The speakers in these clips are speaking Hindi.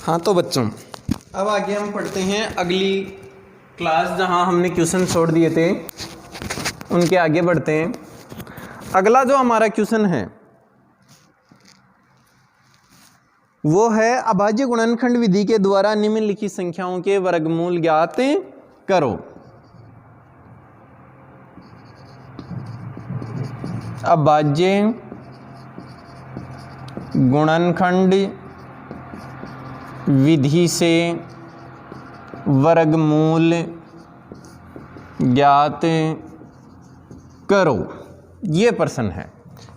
हाँ तो बच्चों, अब आगे हम पढ़ते हैं अगली क्लास जहाँ हमने क्वेश्चन छोड़ दिए थे, उनके आगे बढ़ते हैं। अगला जो हमारा क्वेश्चन है वो है अभाज्य गुणनखंड विधि के द्वारा निम्नलिखित संख्याओं के वर्गमूल ज्ञात करो। अभाज्य गुणनखंड विधि से वर्गमूल ज्ञात करो, ये प्रश्न है।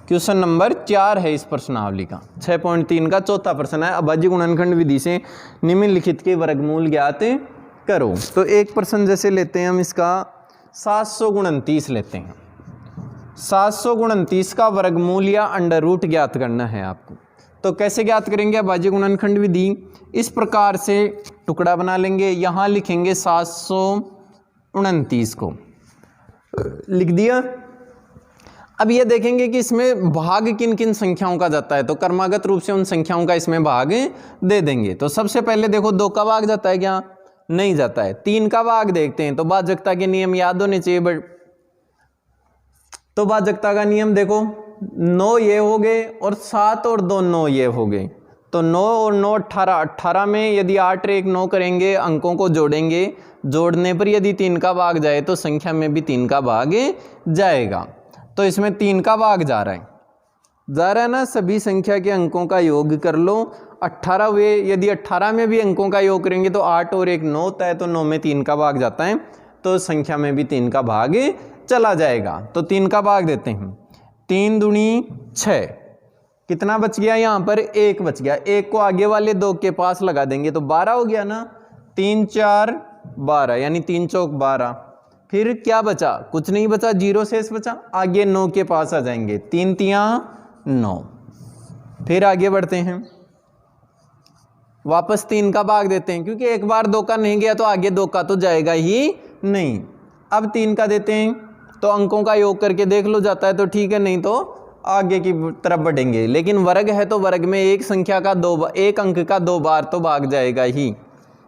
क्वेश्चन नंबर 4 है इस प्रश्नावली का, 6.3 का चौथा प्रश्न है। अभाज्य गुणनखंड विधि से निम्नलिखित के वर्गमूल ज्ञात करो। तो एक प्रश्न जैसे लेते हैं हम, इसका 729 लेते हैं। 729 का वर्गमूल या अंडर रूट ज्ञात करना है आपको। तो कैसे ज्ञात करेंगे? अभाज्य गुणनखंड विधि इस प्रकार से टुकड़ा बना लेंगे, यहाँ लिखेंगे 729 को लिख दिया। अब ये देखेंगे कि इसमें भाग किन किन संख्याओं का जाता है, तो क्रमागत रूप से उन संख्याओं का इसमें भाग दे देंगे। तो सबसे पहले देखो 2 का भाग जाता है क्या? नहीं जाता है। 3 का भाग देखते हैं, तो भाजकता के नियम याद होने चाहिए। तो भाजकता का नियम देखो, 9 ये हो गए और 7 और 2 9 ये हो गए। तो 9 और 9 18, 18 में यदि 8 और 1 9 करेंगे, अंकों को जोड़ेंगे, जोड़ने पर यदि 3 का भाग जाए तो संख्या में भी 3 का भाग जाएगा। तो इसमें 3 का भाग जा रहा है ना। सभी संख्या के अंकों का योग कर लो। 18 हुए, यदि 18 में भी अंकों का योग करेंगे तो 8 और 1 9 होता है, तो 9 में 3 का भाग जाता है, तो संख्या में भी 3 का भाग चला जाएगा। तो 3 का भाग देते हैं। 3 दूनी 6, कितना बच गया? यहाँ पर 1 बच गया। 1 को आगे वाले 2 के पास लगा देंगे तो 12 हो गया ना। 3 4 12, यानी 3 चौक 12। फिर क्या बचा? कुछ नहीं बचा, 0 शेष बचा। आगे 9 के पास आ जाएंगे, 3 तियां 9। फिर आगे बढ़ते हैं, वापस 3 का भाग देते हैं, क्योंकि एक बार 2 का नहीं गया तो आगे 2 का तो जाएगा ही नहीं। अब 3 का देते हैं, तो अंकों का योग करके देख लो, जाता है तो ठीक है, नहीं तो आगे की तरफ बढ़ेंगे। लेकिन वर्ग है तो वर्ग में एक संख्या का एक अंक का 2 बार तो भाग जाएगा ही,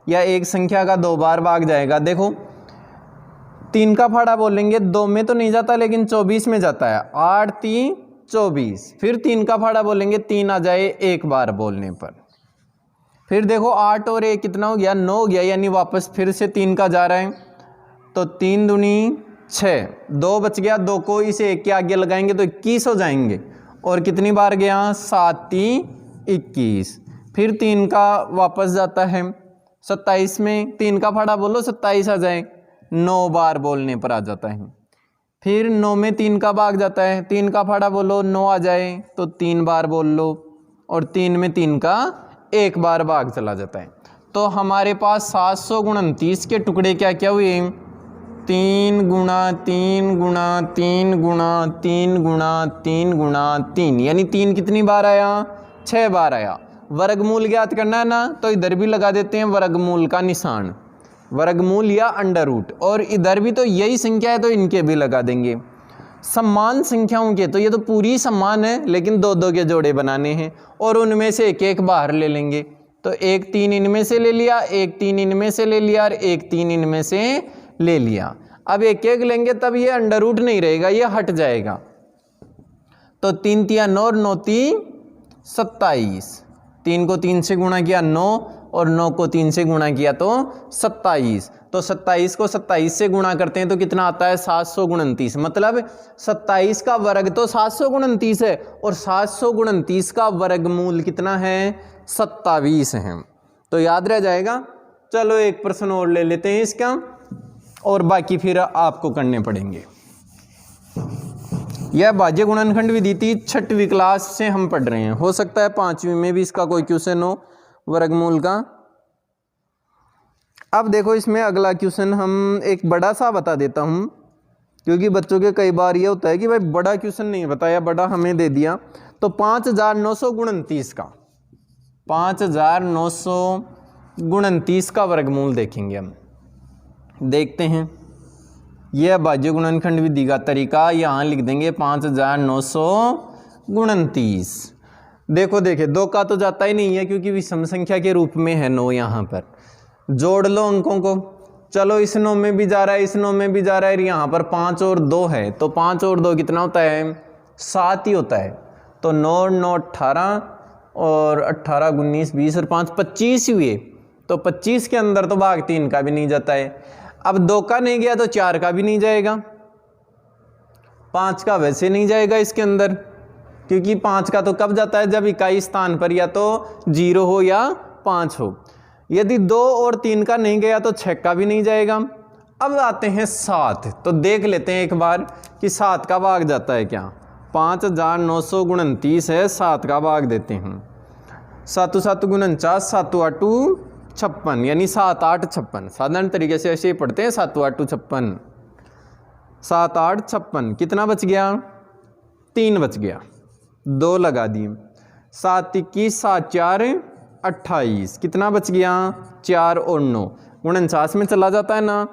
या एक संख्या का 2 बार भाग जाएगा। देखो 3 का फाड़ा बोलेंगे, 2 में तो नहीं जाता लेकिन 24 में जाता है। 8 3 24। फिर 3 का फाड़ा बोलेंगे, 3 आ जाए एक बार बोलने पर। फिर देखो 8 और 1 कितना हो गया? 9 हो गया, यानी वापस फिर से 3 का जा रहा है। तो 3 दूनी 6, 2 बच गया। 2 को इस 1 के आगे लगाएंगे तो 21 हो जाएंगे। और कितनी बार गया? 7 3 21। फिर 3 का वापस जाता है 27 में। 3 का फाड़ा बोलो, 27 आ जाए, 9 बार बोलने पर आ जाता है। फिर 9 में 3 का भाग जाता है। 3 का फाड़ा बोलो, 9 आ जाए तो 3 बार बोल लो, और 3 में 3 का 1 बार भाग चला जाता है। तो हमारे पास 729 के टुकड़े क्या क्या हुए? 3 गुणा 3 गुणा 3 गुणा 3 गुणा 3 गुणा 3, यानी 3 कितनी बार आया? 6 बार आया। वर्गमूल ज्ञात करना है ना, तो इधर भी लगा देते हैं वर्गमूल का निशान, वर्गमूल या अंडर रूट। और इधर भी तो यही संख्या है तो इनके भी लगा देंगे। समान संख्याओं के, तो ये तो पूरी समान है लेकिन 2-2 के जोड़े बनाने हैं, और उनमें से एक एक बाहर ले लेंगे। तो 1 3 इनमें से ले लिया, 1 3 इनमें से ले लिया, और 1 3 इनमें से ले लिया। अब एक एक लेंगे तब ये अंडर रूट नहीं रहेगा, ये हट जाएगा। तो 3 तियां 9 और 9 3 27। 3 को 3 से गुणा किया 9, और 9 को 3 से गुणा किया तो 27। तो 27 को 27 से गुणा करते हैं तो कितना आता है? 729। मतलब 27 का वर्ग तो 729 है, और 729 का वर्गमूल कितना है? 27 है। तो याद रह जाएगा। चलो एक प्रश्न और ले लेते हैं इसका, और बाकी फिर आपको करने पड़ेंगे। यह अभाज्य गुणनखंड विधि थी, 6वीं क्लास से हम पढ़ रहे हैं। हो सकता है 5वीं में भी इसका कोई क्वेश्चन हो वर्गमूल का। अब देखो इसमें अगला क्वेश्चन हम एक बड़ा सा बता देता हूं, क्योंकि बच्चों के कई बार ये होता है कि भाई बड़ा क्वेश्चन नहीं बताया, बड़ा हमें दे दिया। तो 5929 का 5929 का वर्गमूल देखेंगे हम। देखते हैं, यह अभाज्य गुणनखंड विधि का तरीका। यहाँ लिख देंगे 5929। देखो देखिए 2 का तो जाता ही नहीं है क्योंकि विषम संख्या के रूप में है 9 यहाँ पर। जोड़ लो अंकों को। चलो इस 9 में भी जा रहा है, इस 9 में भी जा रहा है, यहाँ पर 5 और 2 है, तो 5 और 2 कितना होता है? 7 ही होता है। तो 9 9 18 और 18 19 20 और 5 25 हुए। तो 25 के अंदर तो भाग 3 का भी नहीं जाता है। अब 2 का नहीं गया तो 4 का भी नहीं जाएगा, 5 का वैसे नहीं जाएगा इसके अंदर, क्योंकि 5 का तो कब जाता है? जब इकाई स्थान पर या तो 0 हो या 5 हो। यदि 2 और 3 का नहीं गया तो 6 का भी नहीं जाएगा। अब आते हैं 7, तो देख लेते हैं एक बार कि 7 का भाग जाता है क्या। 5929 है, 7 का भाग देते हैं। 7 7 49, 7 8 56, यानी 7 8 56। साधारण तरीके से ऐसे ही पढ़ते हैं, 7 8 56, 7 8 56। कितना बच गया? 3 बच गया, 2 लगा दिए। 7 21, 7 4 28, कितना बच गया? 4 और 9 49 में चला जाता है ना।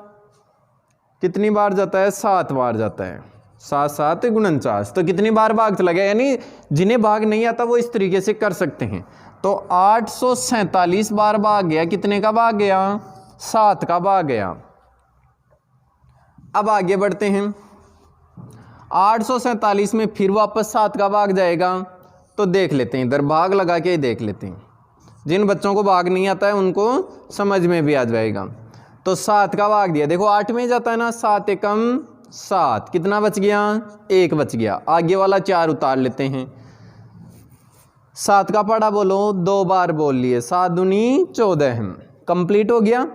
कितनी बार जाता है? 7 बार जाता है। 7 7 49, तो कितनी बार भाग चला गया? यानी जिन्हें भाग नहीं आता वो इस तरीके से कर सकते हैं। तो 847 बार भाग गया। कितने का भाग गया? 7 का भाग गया। अब आगे बढ़ते हैं। 847 में फिर वापस 7 का भाग जाएगा, तो देख लेते हैं, इधर भाग लगा के देख लेते हैं। जिन बच्चों को भाग नहीं आता है उनको समझ में भी आ जाएगा। तो 7 का भाग दिया, देखो 8 में जाता है ना, 7 एकम 7, कितना बच गया? 1 बच गया। आगे वाला 4 उतार लेते हैं। 7 का पढ़ा बोलो, 2 बार बोल लिए। 7 दूनी 14, कंप्लीट हो गया,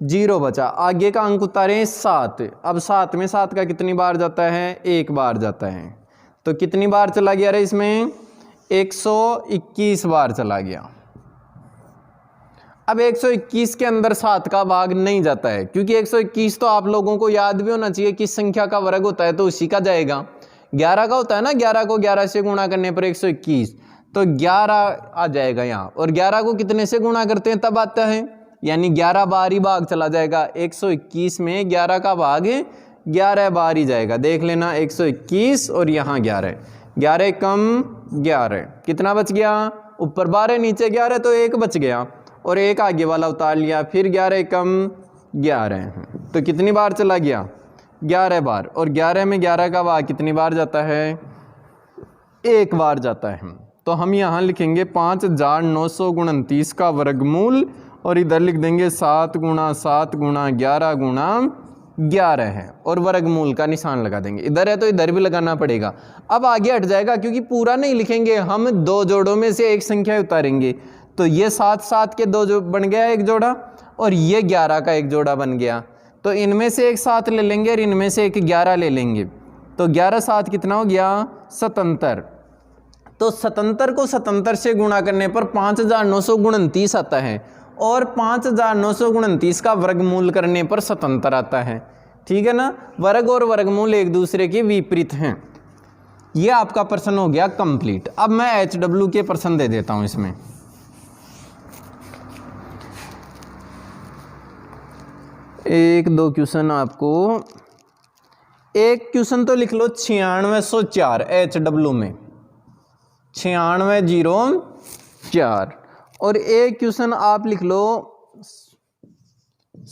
0 बचा। आगे का अंक उतारें 7। अब 7 में 7 का कितनी बार जाता है? 1 बार जाता है। तो कितनी बार चला गया रे इसमें? 121 बार चला गया। अब 121 के अंदर 7 का भाग नहीं जाता है, क्योंकि 121 तो आप लोगों को याद भी होना चाहिए किस संख्या का वर्ग होता है, तो उसी का जाएगा। 11 का होता है ना, 11 को 11 से गुणा करने पर 121, तो 11 आ जाएगा यहाँ। और 11 को कितने से गुणा करते हैं तब आता है, यानी 11 बार ही भाग चला जाएगा। 121 में 11 का भाग 11 बार ही जाएगा। देख लेना, 121 और यहाँ 11, 11 कम 11, कितना बच गया? ऊपर 12 नीचे 11, तो 1 बच गया। और 1 आगे वाला उतार लिया, फिर 11 कम 11, तो कितनी बार चला गया? 11 बार। और 11 में 11 का भाग कितनी बार जाता है? 1 बार जाता है। तो हम यहाँ लिखेंगे 5929 का वर्गमूल, और इधर लिख देंगे 7 गुणा 7 गुणा 11 गुणा 11 है, और वर्गमूल का निशान लगा देंगे। इधर है तो इधर भी लगाना पड़ेगा। अब आगे हट जाएगा, क्योंकि पूरा नहीं लिखेंगे हम, 2 जोड़ों में से एक संख्या उतारेंगे। तो ये 7 7 के 2 जो बन गया एक जोड़ा, और ये 11 का एक जोड़ा बन गया। तो इनमें से एक 7 ले लेंगे और इनमें से एक 11 ले लेंगे। तो 11 7 कितना हो गया? 77। तो 77 को 77 से गुणा करने पर 5929 आता है, और 5929 का वर्गमूल करने पर 77 आता है। ठीक है ना? वर्ग और वर्गमूल एक दूसरे के विपरीत हैं। यह आपका प्रश्न हो गया कंप्लीट। अब मैं HW के प्रश्न दे देता हूं इसमें। एक दो क्वेश्चन आपको, एक क्वेश्चन तो लिख लो 9604 HW में, 9604, और एक क्वेश्चन आप लिख लो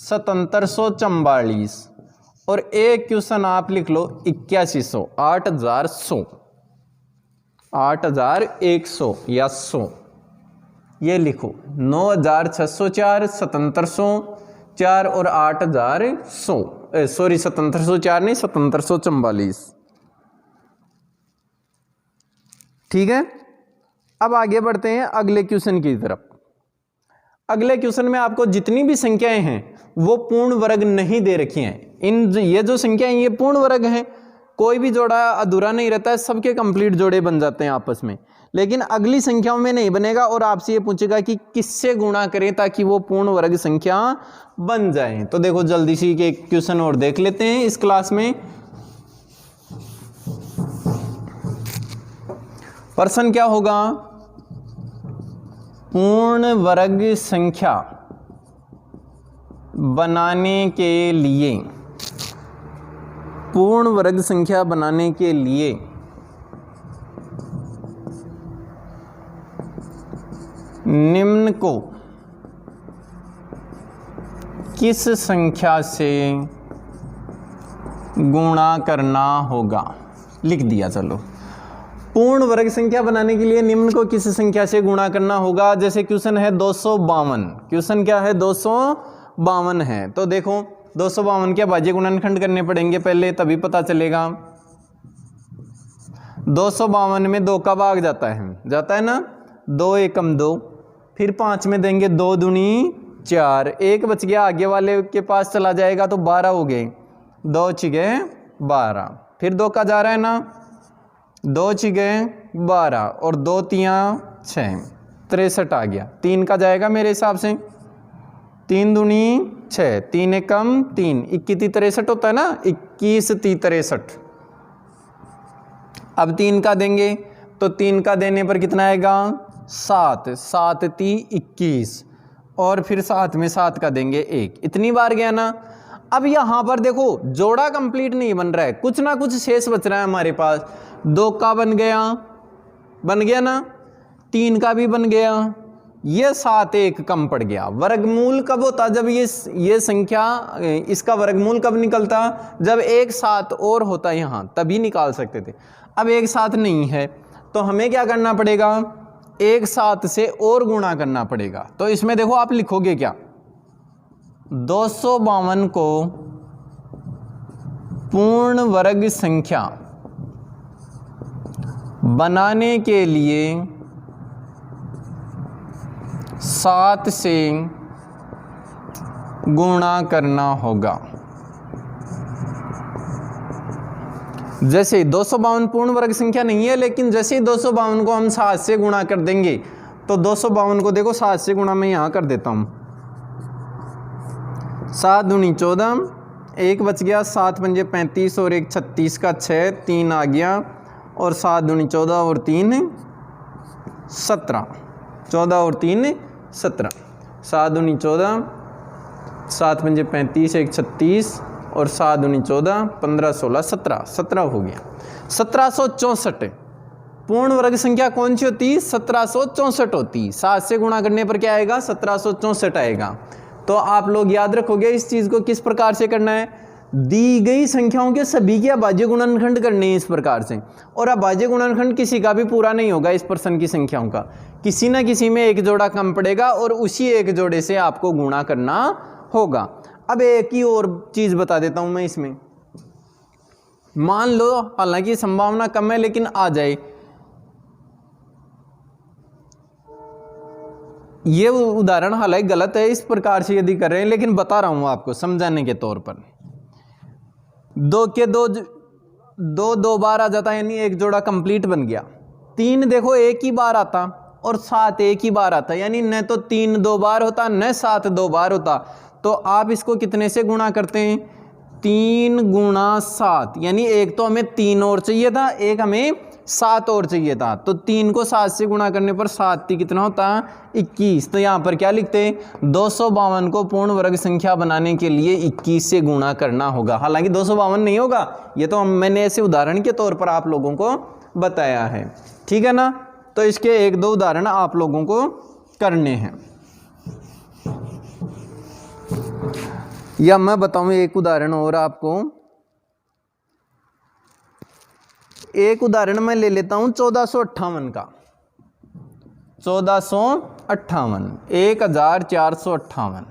7744, और एक क्वेश्चन आप लिख लो 8100, 8100, 8100 या 100, ये लिखो। 9604, 7704 और 8100, सॉरी 7704 नहीं, 7744। ठीक है, अब आगे बढ़ते हैं अगले क्वेश्चन की तरफ। अगले क्वेश्चन में आपको जितनी भी संख्याएं हैं वो पूर्ण वर्ग नहीं दे रखी हैं। ये जो संख्याएं ये पूर्ण वर्ग हैं, कोई भी जोड़ा अधूरा नहीं रहता है, सबके कंप्लीट जोड़े बन जाते हैं आपस में। लेकिन अगली संख्याओं में नहीं बनेगा, और आपसे ये पूछेगा कि किससे गुणा करें ताकि वो पूर्ण वर्ग संख्या बन जाए। तो देखो जल्दी से एक क्वेश्चन और देख लेते हैं इस क्लास में। प्रश्न क्या होगा? पूर्ण वर्ग संख्या बनाने के लिए, पूर्ण वर्ग संख्या बनाने के लिए निम्न को किस संख्या से गुणा करना होगा, लिख दिया। चलो, पूर्ण वर्ग संख्या बनाने के लिए निम्न को किस संख्या से गुणा करना होगा। जैसे क्वेश्चन है 252, क्वेश्चन क्या है 252 है, तो देखो 252 के भाज्य गुणनखंड करने पड़ेंगे पहले, तभी पता चलेगा। 252 में 2 का भाग जाता है ना, 2 एकम 2, फिर 5 में देंगे 2 दूनी 4, 1 बच गया, आगे वाले के पास चला जाएगा तो 12 हो गए, 2 छिगे 12, फिर 2 का जा रहा है ना, 2 छिगे 12 और 2 तियाँ 6, 63 आ गया। 3 का जाएगा मेरे हिसाब से, 3 दूनी 6, 3 एकम 3, 21 63 होता है ना, 21 63। अब 3 का देंगे तो 3 का देने पर कितना आएगा 7, 7 3 21, और फिर 7 में 7 का देंगे 1, इतनी बार गया ना। अब यहाँ पर देखो जोड़ा कंप्लीट नहीं बन रहा है, कुछ ना कुछ शेष बच रहा है हमारे पास। 2 का बन गया ना, 3 का भी बन गया, ये 7 1 कम पड़ गया। वर्गमूल कब होता, जब ये संख्या, इसका वर्गमूल कब निकलता, जब एक 7 और होता यहाँ, तभी निकाल सकते थे। अब एक 7 नहीं है तो हमें क्या करना पड़ेगा, एक 7 से और गुणा करना पड़ेगा। तो इसमें देखो आप लिखोगे क्या, 252 को पूर्ण वर्ग संख्या बनाने के लिए 7 से गुणा करना होगा। जैसे 252 पूर्ण वर्ग संख्या नहीं है, लेकिन जैसे ही 252 को हम 7 से गुणा कर देंगे तो 252 को देखो 7 से गुणा मैं यहाँ कर देता हूँ, 7 दूनी 14, 1 बच गया, 7 पंजे 35 और 1 36 का 6, 3 आ गया, और 7 दूनी 14 और 3 17, 14 और 3 17, 7 दूनी 14, 7 पंजे 35, 1 36 और 7 दूनी 14, 15 16 17, 17 हो गया। 1764 पूर्ण वर्ग संख्या कौन सी होती, 1764 होती। 7 से गुणा करने पर क्या आएगा, 1764 आएगा। तो आप लोग याद रखोगे इस चीज को किस प्रकार से करना है, दी गई संख्याओं के सभी के अभाज्य गुणनखंड करने हैं इस प्रकार से। और अभाज्य गुणनखंड किसी का भी पूरा नहीं होगा, इस प्रश्न की संख्याओं का किसी ना किसी में एक जोड़ा कम पड़ेगा और उसी एक जोड़े से आपको गुणा करना होगा। अब एक ही और चीज बता देता हूं मैं इसमें, मान लो हालांकि संभावना कम है लेकिन आ जाए, ये उदाहरण हालांकि गलत है इस प्रकार से यदि कर रहे हैं, लेकिन बता रहा हूं आपको समझाने के तौर पर। 2 के 2 बार आ जाता है, यानी एक जोड़ा कंप्लीट बन गया। 3 देखो एक ही बार आता और 7 एक ही बार आता, यानी न तो 3 2 बार होता न 7 2 बार होता। तो आप इसको कितने से गुणा करते हैं, 3 गुणा 7, यानी एक तो हमें 3 और चाहिए था, एक हमें 7 और चाहिए था। तो 3 को 7 से गुणा करने पर 7 कितना होता है 21। तो यहाँ पर क्या लिखते हैं, 252 को पूर्ण वर्ग संख्या बनाने के लिए 21 से गुणा करना होगा। हालांकि 252 नहीं होगा, ये तो मैंने ऐसे उदाहरण के तौर पर आप लोगों को बताया है, ठीक है ना। तो इसके 1-2 उदाहरण आप लोगों को करने हैं, या मैं बताऊं एक उदाहरण और आपको। एक उदाहरण मैं ले लेता हूं 1458 का, 1458, 1458।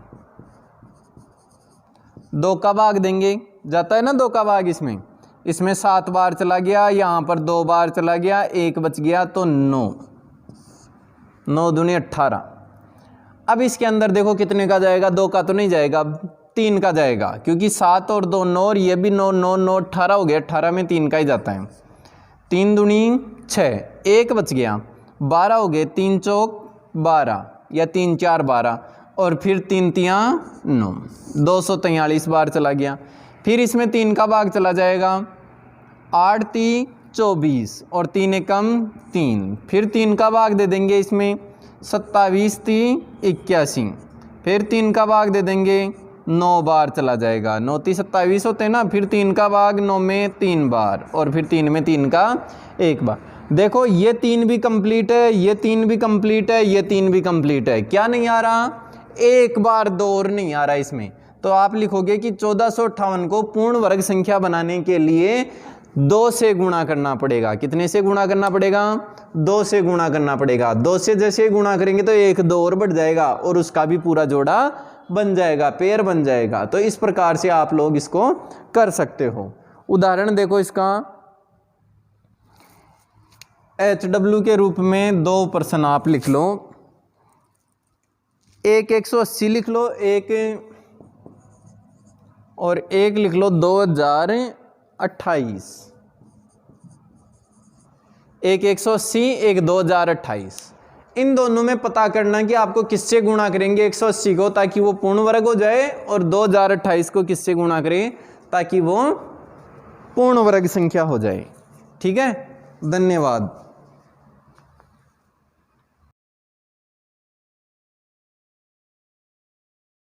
2 का भाग देंगे, जाता है ना 2 का भाग, इसमें 7 बार चला गया, यहाँ पर 2 बार चला गया, 1 बच गया, तो 9, 9 दूनी 18। अब इसके अंदर देखो कितने का जाएगा, 2 का तो नहीं जाएगा, 3 का जाएगा, क्योंकि 7 और 2 9 और ये भी 9 9 9 18 हो गया, 18 में 3 का ही जाता है। 3 दूनी 6, 1 बच गया, 12 हो गए, 3 चौक 12 या 3 4 12, और फिर 3 तियाँ 9, 243 बार चला गया। फिर इसमें 3 का भाग चला जाएगा, 8 3 24 और 3 एकम 3, फिर 3 का भाग दे देंगे इसमें, 27 3 81, फिर 3 का भाग दे देंगे, 9 बार चला जाएगा, 9 3 27 होते हैं ना, फिर 3 का भाग 9 में 3 बार, और फिर 3 में 3 का 1 बार। देखो ये 3 भी कंप्लीट है, ये 3 भी कंप्लीट है, ये 3 भी कंप्लीट है। क्या नहीं आ रहा? एक बार 2 और नहीं आ रहा इसमें। तो आप लिखोगे कि 1458 को पूर्ण वर्ग संख्या बनाने के लिए 2 से गुणा करना पड़ेगा। कितने से गुणा करना पड़ेगा? 2 से गुणा करना पड़ेगा। 2 से जैसे गुणा करेंगे तो 1 2 और बढ़ जाएगा और उसका भी पूरा जोड़ा बन जाएगा, पेयर बन जाएगा। तो इस प्रकार से आप लोग इसको कर सकते हो। उदाहरण देखो इसका, HW के रूप में 2 प्रश्न आप लिख लो। एक 180 लिख लो, एक और एक लिख लो 2028। एक 180, एक 2028। इन दोनों में पता करना कि आपको किससे गुणा करेंगे 180 को ताकि वो पूर्ण वर्ग हो जाए, और 2028 को किससे गुणा करें ताकि वो पूर्ण वर्ग संख्या हो जाए। ठीक है, धन्यवाद।